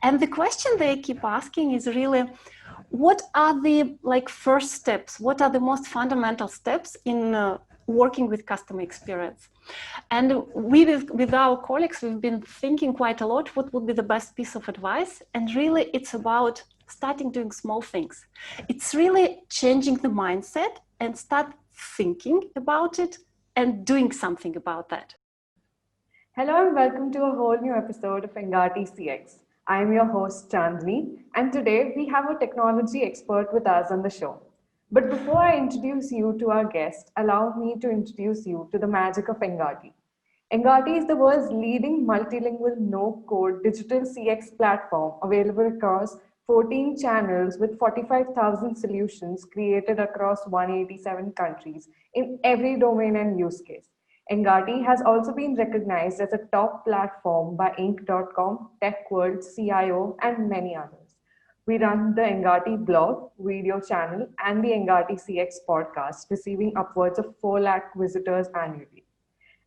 And the question they keep asking is really, what are the first steps? What are the most fundamental steps in working with customer experience? And we, with our colleagues, we've been thinking quite a lot what would be the best piece of advice. And really, it's about starting doing small things. It's really changing the mindset and start thinking about it and doing something about that. Hello and welcome to a whole new episode of Engati CX. I am your host Chandni, and today we have a technology expert with us on the show. But before I introduce you to our guest, allow me to introduce you to the magic of Engati. Engati is the world's leading multilingual no-code digital CX platform available across 14 channels with 45,000 solutions created across 187 countries in every domain and use case. Engati has also been recognized as a top platform by Inc.com, TechWorld, CIO, and many others. We run the Engati blog, video channel, and the Engati CX podcast, receiving upwards of 4 lakh visitors annually.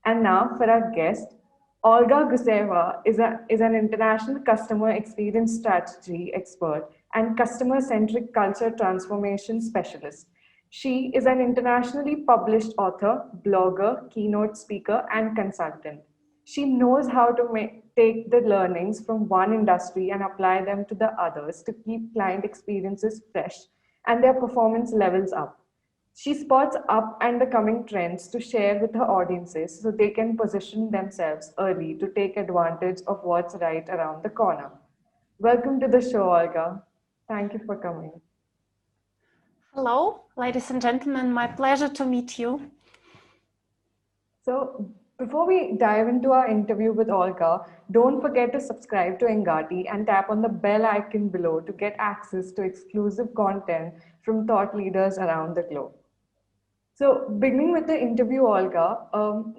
And now for our guest, Olga Guseva is an international customer experience strategy expert and customer-centric culture transformation specialist. She is an internationally published author, blogger, keynote speaker, and consultant. She knows how to take the learnings from one industry and apply them to the others to keep client experiences fresh and their performance levels up. She spots up and the coming trends to share with her audiences so they can position themselves early to take advantage of what's right around the corner. Welcome to the show, Olga. Thank you for coming. Hello, ladies and gentlemen, my pleasure to meet you. So, before we dive into our interview with Olga, don't forget to subscribe to Engati and tap on the bell icon below to get access to exclusive content from thought leaders around the globe. So, beginning with the interview, Olga,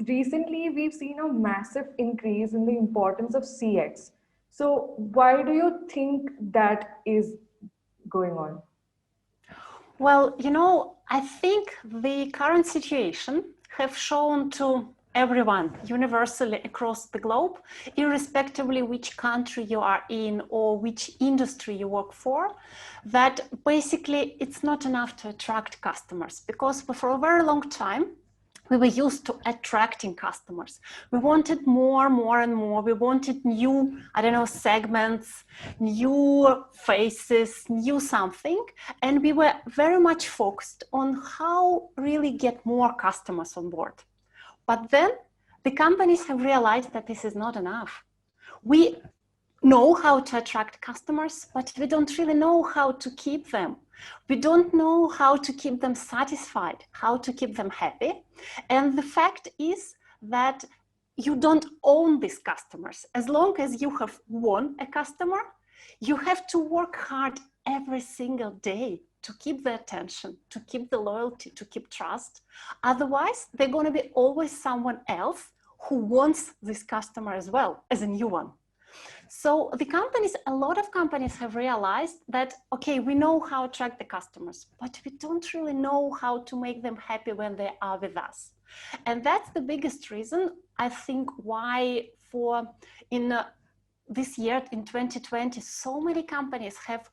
recently we've seen a massive increase in the importance of CX. So, why do you think that is going on? Well, I think the current situation have shown to everyone universally across the globe, irrespectively which country you are in or which industry you work for, that basically it's not enough to attract customers, because for a very long time, we were used to attracting customers. We wanted more and more. We wanted new, segments, new faces, new something. And we were very much focused on how really get more customers on board. But then the companies have realized that this is not enough. We know how to attract customers, but we don't really know how to keep them. We don't know how to keep them satisfied, how to keep them happy. And the fact is that you don't own these customers. As long as you have won a customer, you have to work hard every single day to keep the attention, to keep the loyalty, to keep trust. Otherwise, they're going to be always someone else who wants this customer as well as a new one. So a lot of companies have realized that, okay, we know how to attract the customers, but we don't really know how to make them happy when they are with us. And that's the biggest reason, I think, why this year, in 2020, so many companies have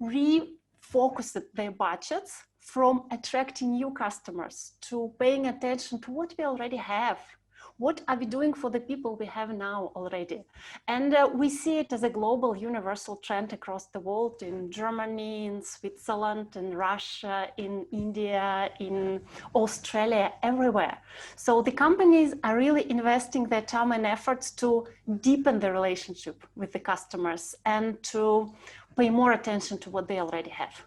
refocused their budgets from attracting new customers to paying attention to what we already have. What are we doing for the people we have now already? And we see it as a global universal trend across the world, in Germany, in Switzerland, in Russia, in India, in Australia, everywhere. So the companies are really investing their time and efforts to deepen the relationship with the customers and to pay more attention to what they already have.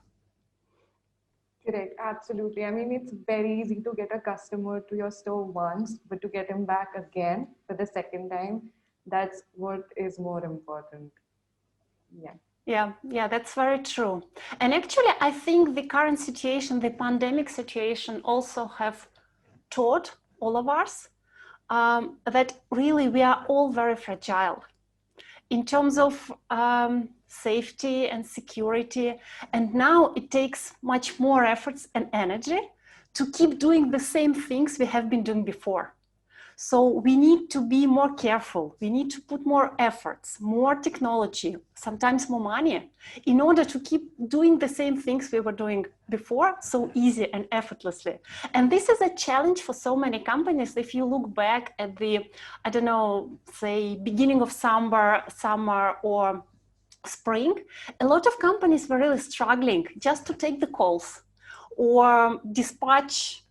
Correct, absolutely. I mean, it's very easy to get a customer to your store once, but to get him back again for the second time, that's what is more important. Yeah, that's very true. And actually, I think the current situation, the pandemic situation, also have taught all of us that really we are all very fragile in terms of safety and security. And now it takes much more efforts and energy to keep doing the same things we have been doing before. So we need to be more careful. We need to put more efforts, more technology, sometimes more money, in order to keep doing the same things we were doing before so easy and effortlessly. And this is a challenge for so many companies. If you look back at the, I don't know, say beginning of summer or spring, a lot of companies were really struggling just to take the calls or dispatch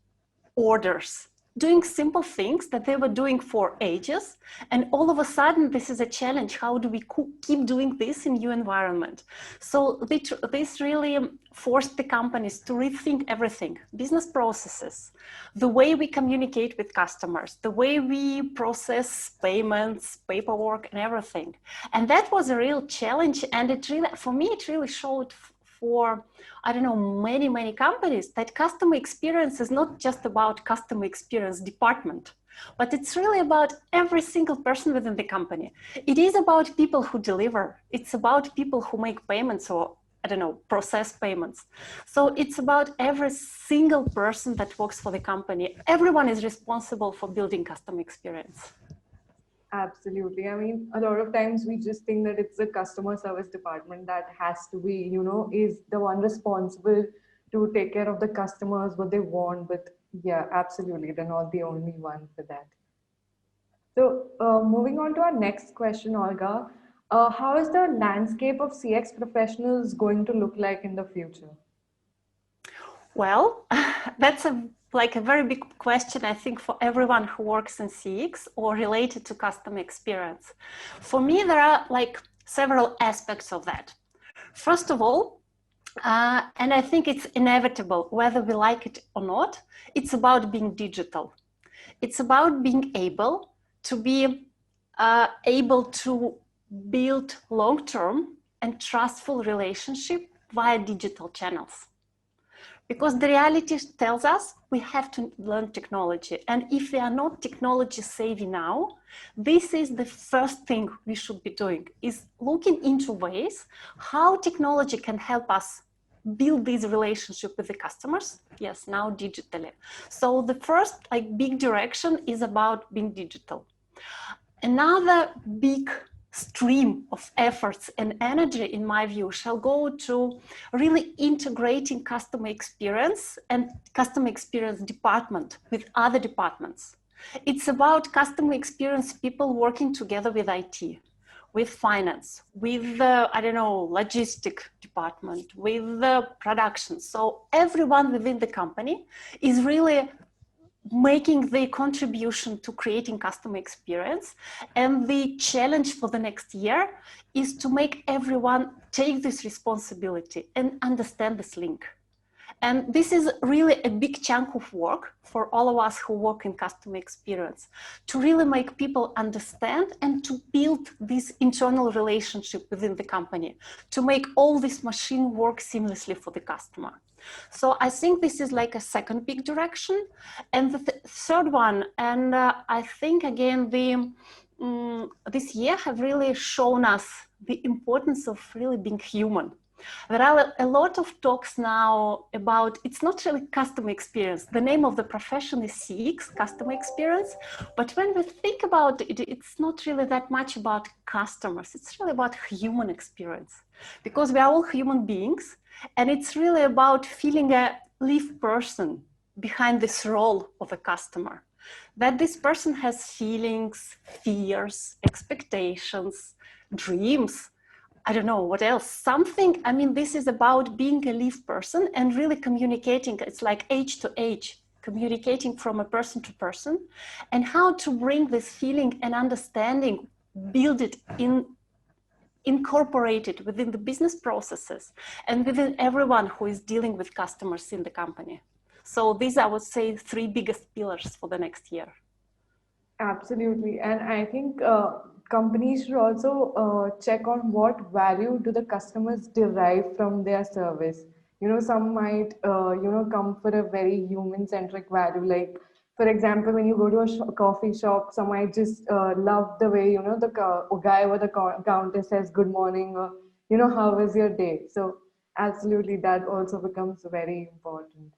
orders, doing simple things that they were doing for ages. And all of a sudden, this is a challenge. How do we keep doing this in new environment? So this really forced the companies to rethink everything, business processes, the way we communicate with customers, the way we process payments, paperwork, and everything. And that was a real challenge. And it really, for me, it really showed for, I don't know, many companies that customer experience is not just about customer experience department, but it's really about every single person within the company. It is about people who deliver. It's about people who make payments or, I don't know, process payments. So it's about every single person that works for the company. Everyone is responsible for building customer experience. Absolutely. I mean, a lot of times we just think that it's the customer service department that has to be, is the one responsible to take care of the customers, what they want. But yeah, absolutely. They're not the only one for that. So, moving on to our next question, Olga, how is the landscape of CX professionals going to look like in the future? Well, that's like a very big question, I think, for everyone who works in CX or related to customer experience. For me, there are like several aspects of that. First of all, and I think it's inevitable, whether we like it or not, it's about being digital. It's about being able to be able to build long-term and trustful relationship via digital channels. Because the reality tells us we have to learn technology. And if we are not technology savvy now, this is the first thing we should be doing, is looking into ways how technology can help us build this relationship with the customers. Yes, now digitally. So the first big direction is about being digital. Another big stream of efforts and energy, in my view, shall go to really integrating customer experience and customer experience department with other departments. It's about customer experience people working together with IT, with finance, with I don't know, logistic department, with production. So everyone within the company is really making the contribution to creating customer experience. And the challenge for the next year is to make everyone take this responsibility and understand this link. And this is really a big chunk of work for all of us who work in customer experience, to really make people understand and to build this internal relationship within the company, to make all this machine work seamlessly for the customer. So I think this is like a second big direction. And the third one, and I think again, this year have really shown us the importance of really being human. There are a lot of talks now about, it's not really customer experience. The name of the profession is CX, customer experience. But when we think about it, it's not really that much about customers. It's really about human experience, because we are all human beings. And it's really about feeling a live person behind this role of a customer. That this person has feelings, fears, expectations, dreams, I don't know what else, something. I mean, this is about being a live person and really communicating. It's like age to age, communicating from a person to person, and how to bring this feeling and understanding, build it in, incorporate it within the business processes and within everyone who is dealing with customers in the company. So these, I would say, three biggest pillars for the next year. Absolutely. And I think companies should also check on what value do the customers derive from their service. Some might, come for a very human-centric value. Like, for example, when you go to a coffee shop, some might just love the way, the guy or the counter says good morning, or, how was your day? So absolutely, that also becomes very important.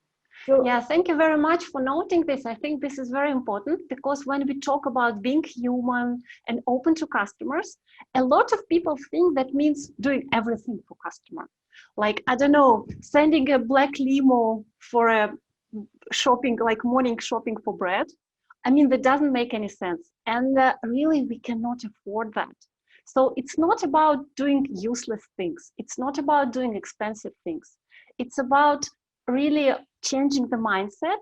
So, Yeah, thank you very much for noting this. I think this is very important because when we talk about being human and open to customers, a lot of people think that means doing everything for customer. Like, I don't know, sending a black limo for a shopping, like morning shopping for bread. I mean, that doesn't make any sense. And really, we cannot afford that. So it's not about doing useless things. It's not about doing expensive things. It's about really changing the mindset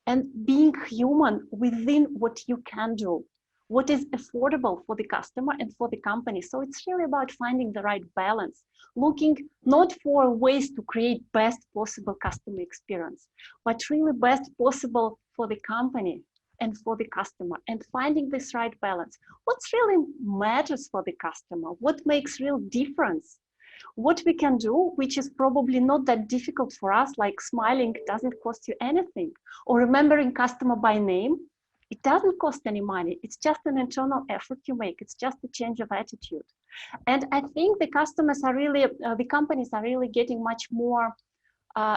and being human within what you can do, what is affordable for the customer and for the company. So it's really about finding the right balance, looking not for ways to create best possible customer experience, but really best possible for the company and for the customer, and finding this right balance. What's really matters for the customer? What makes real difference? What we can do, which is probably not that difficult for us, like smiling doesn't cost you anything, or remembering customer by name, it doesn't cost any money. It's just an internal effort you make. It's just a change of attitude. And I think the customers are really, the companies are really getting much more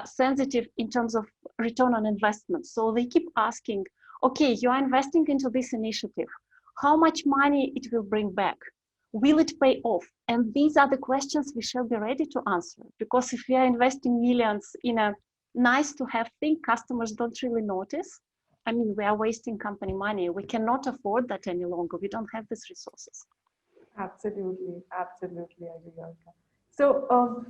sensitive in terms of return on investment. So they keep asking, okay, you are investing into this initiative. How much money it will bring back? Will it pay off? And these are the questions we shall be ready to answer. Because if we are investing millions in a nice to have thing, customers don't really notice. I mean, we are wasting company money. We cannot afford that any longer. We don't have these resources. absolutely, absolutely, I agree, Olga. So,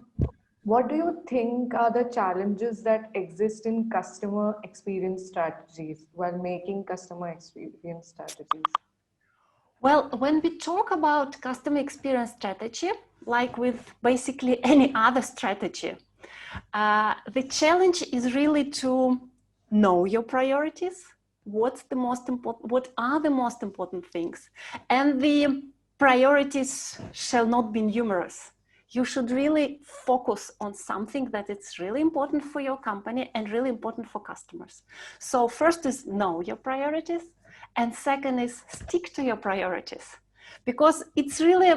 what do you think are the challenges that exist in customer experience strategies while making customer experience strategies? Well, when we talk about customer experience strategy, like with basically any other strategy, the challenge is really to know your priorities. What's the most important? What are the most important things? And the priorities shall not be numerous. You should really focus on something that is really important for your company and really important for customers. So first is know your priorities, and second is stick to your priorities, because it's really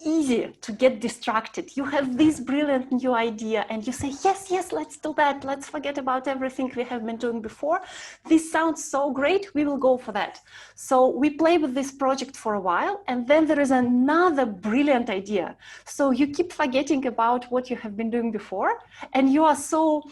easy to get distracted. You have this brilliant new idea and you say, yes, yes, let's do that. Let's forget about everything we have been doing before. This sounds so great. We will go for that. So we play with this project for a while, and then there is another brilliant idea. So you keep forgetting about what you have been doing before, and you are so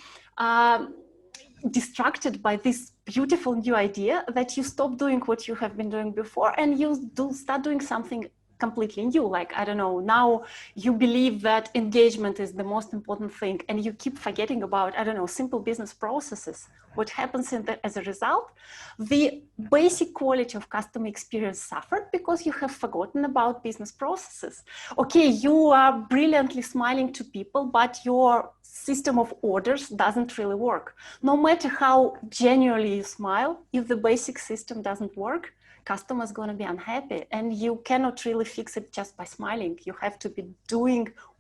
distracted by this beautiful new idea that you stop doing what you have been doing before, and you start doing something completely new. Like, I don't know, now you believe that engagement is the most important thing, and you keep forgetting about, I don't know, simple business processes. What happens as a result? The basic quality of customer experience suffered because you have forgotten about business processes. Okay, you are brilliantly smiling to people, but your system of orders doesn't really work. No matter how genuinely you smile, if the basic system doesn't work, customer's going to be unhappy, and you cannot really fix it just by smiling. You have to be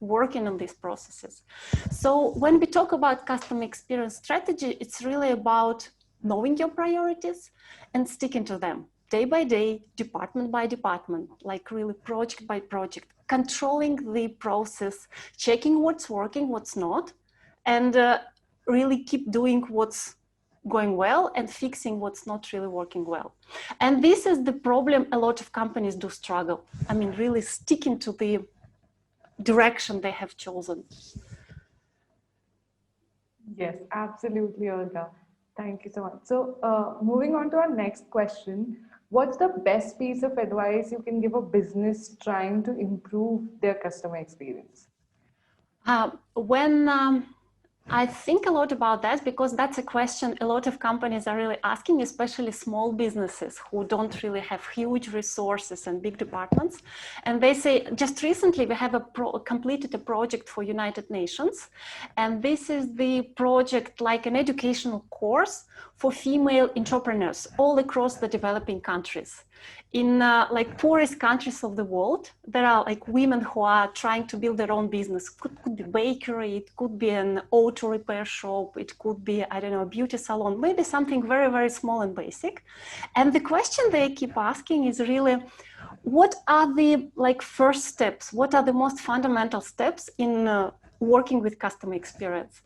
working on these processes. So when we talk about customer experience strategy, it's really about knowing your priorities and sticking to them day by day, department by department, like really project by project, controlling the process, checking what's working, what's not, and really keep doing what's going well and fixing what's not really working well. And this is the problem a lot of companies do struggle. I mean, really sticking to the direction they have chosen. Yes, absolutely, Olga. Thank you so much. So, moving on to our next question, what's the best piece of advice you can give a business trying to improve their customer experience? When I think a lot about that, because that's a question a lot of companies are really asking, especially small businesses who don't really have huge resources and big departments. And they say, just recently we have completed a project for United Nations. And this is the project like an educational course for female entrepreneurs all across the developing countries. In like poorest countries of the world, there are like women who are trying to build their own business. Could be bakery, it could be an auto repair shop, it could be, I don't know, a beauty salon, maybe something very, very small and basic. And the question they keep asking is really, what are the like first steps? What are the most fundamental steps in working with customer experience.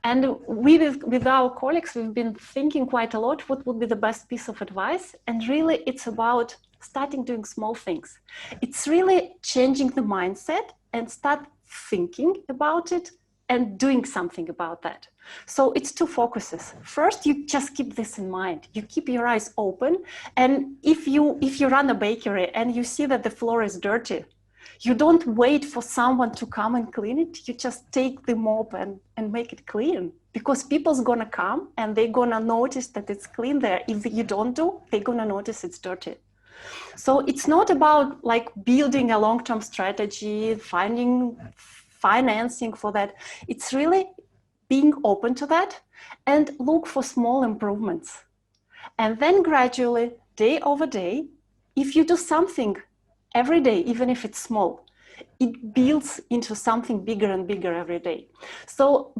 And with our colleagues, we've been thinking quite a lot what would be the best piece of advice. And really, it's about starting doing small things. It's really changing the mindset and start thinking about it and doing something about that. So it's two focuses. First, you just keep this in mind. You keep your eyes open. And if you run a bakery and you see that the floor is dirty, you don't wait for someone to come and clean it. You just take the mop and make it clean, because people's gonna come and they're gonna notice that it's clean there. If you don't do, they're gonna notice it's dirty. So it's not about like building a long-term strategy, finding financing for that. It's really being open to that and look for small improvements. And then gradually, day over day, if you do something every day, even if it's small, it builds into something bigger and bigger every day. So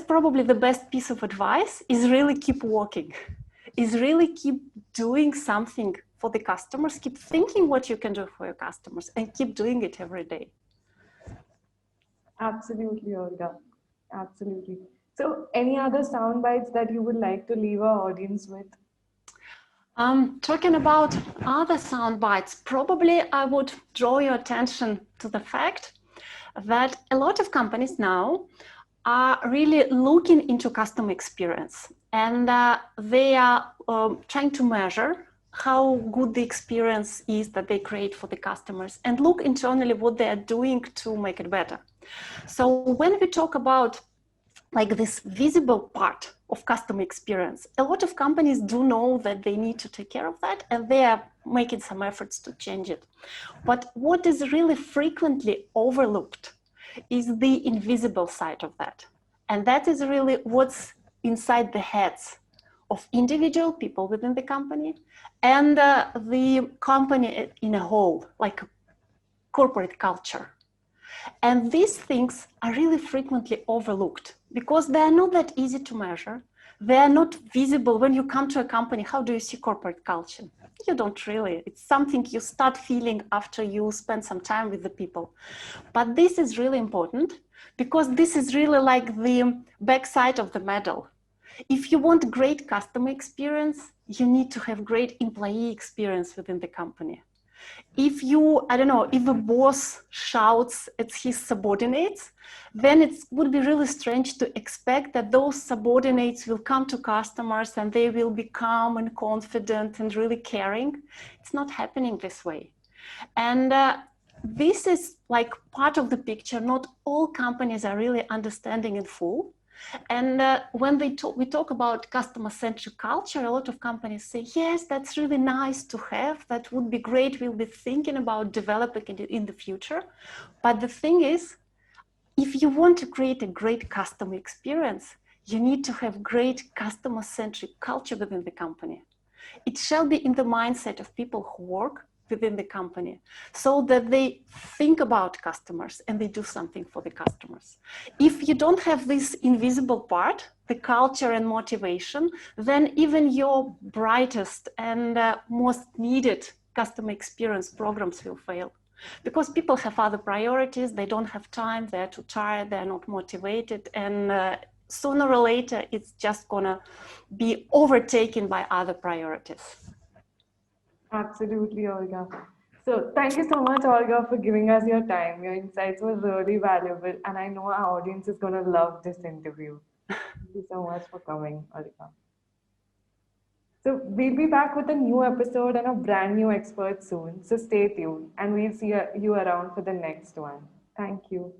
probably the best piece of advice is really keep working, is really keep doing something for the customers, keep thinking what you can do for your customers, and keep doing it every day. Absolutely, Olga. Absolutely. So, any other sound bites that you would like to leave our audience with? Talking about other sound bites, probably I would draw your attention to the fact that a lot of companies now are really looking into customer experience, and they are trying to measure how good the experience is that they create for the customers and look internally what they are doing to make it better. So when we talk about like this visible part of customer experience, a lot of companies do know that they need to take care of that, and they are making some efforts to change it. But what is really frequently overlooked is the invisible side of that. And that is really what's inside the heads of individual people within the company and the company in a whole, like corporate culture. And these things are really frequently overlooked because they are not that easy to measure. They are not visible. When you come to a company, how do you see corporate culture? You don't really. It's something you start feeling after you spend some time with the people. But this is really important because this is really like the backside of the medal. If you want great customer experience, you need to have great employee experience within the company. If if a boss shouts at his subordinates, then it would be really strange to expect that those subordinates will come to customers and they will be calm and confident and really caring. It's not happening this way. And this is like part of the picture. Not all companies are really understanding in full. And when we talk about customer-centric culture, a lot of companies say, yes, that's really nice to have. That would be great. We'll be thinking about developing it in the future. But the thing is, if you want to create a great customer experience, you need to have great customer-centric culture within the company. It shall be in the mindset of people who work within the company so that they think about customers and they do something for the customers. If you don't have this invisible part, the culture and motivation, then even your brightest and most needed customer experience programs will fail. Because people have other priorities, they don't have time, they're too tired, they're not motivated, and sooner or later, it's just gonna be overtaken by other priorities. Absolutely, Olga. So, thank you so much, Olga, for giving us your time. Your insights were really valuable, and I know our audience is going to love this interview. Thank you so much for coming, Olga. So, we'll be back with a new episode and a brand new expert soon. So, stay tuned, and we'll see you around for the next one. Thank you.